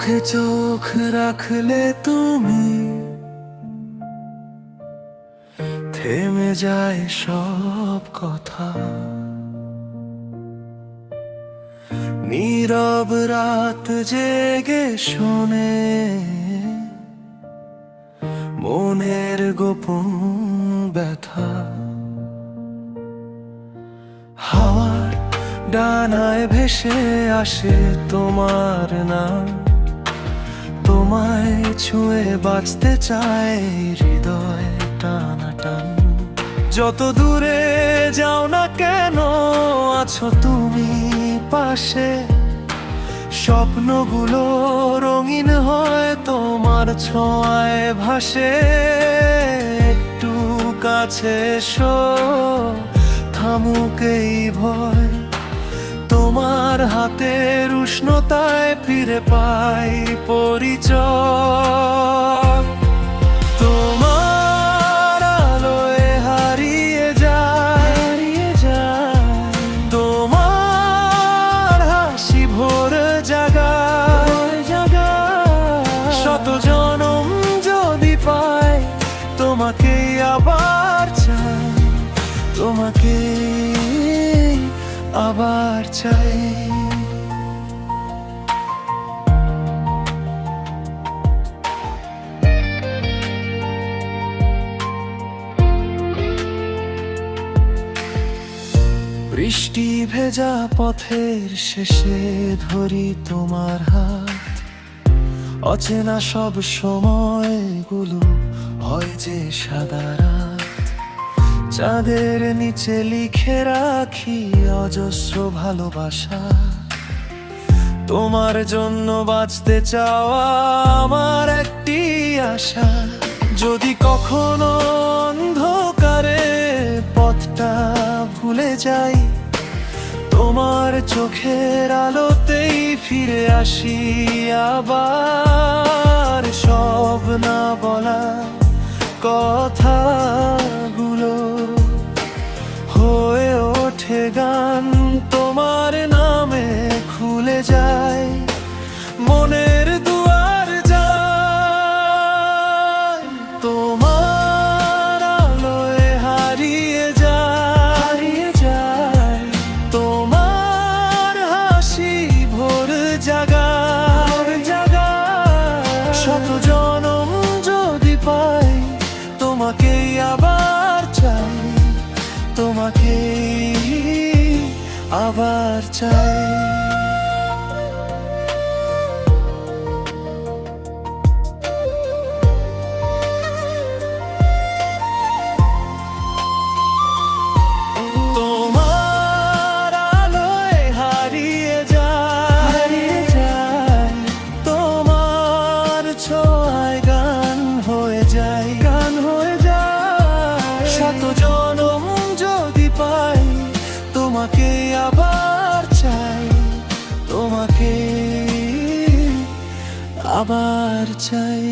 চোখে চোখ রাখলে তুমি, থেমে যায় সব কথা। নীরব রাত জেগে শোনে মনের গোপন ব্যথা। হাওয়ার ডানায় ভেসে আসে তোমার নাম, তোমায় ছুঁয়ে বাঁচতে চায় হৃদয় টানাটান। যত দূরে যাও না কেন আছো তুমি পাশে, স্বপ্নগুলো রঙিন হয় তোমার ছোঁয়ায় ভাসে। একটু কাছে এসো, থামুক এই ভয়, তোমার হাতের উষ্ণতায় ফিরে পাই পরিচয়। তোমার আলোয় হারিয়ে যায়, তোমার হাসি ভোর জাগায়। শত জনম যদি পাই তোমাকে আবার চাই, তোমাকে আবার চাই। বৃষ্টি ভেজা পথের শেষে ধরি তোমার হাত, অচেনা সব সময়গুলো হয় যে সাদা রাত। চাঁদের নিচে লিখে রাখি অজস্র ভালোবাসা, তোমার জন্য বাঁচতে চাওয়া আমার একটি আশা। যদি কখনো অন্ধকারে পথটা ভুলে যাই, তোমার চোখের আলোতেই ফিরে আসি আবার। সব না বলা কথাগুলো হয়ে ওঠে গান, তোমার নামে খুলে যায় মনের দুয়ার যায়। তোমার আলোয় হারিয়ে যায়, তোমার হাসি ভোর জাগায়। শত জনম যদি পাই তোমাকে আবার চাই, তোমাকে আবার চাই। তোমার আলোয় হারিয়ে যায়, তোমার ছোঁয়ায় গান হয়ে যায়। শত জনম যদি পাই তোমাকে আবার চাই, তোমাকে আবার চাই।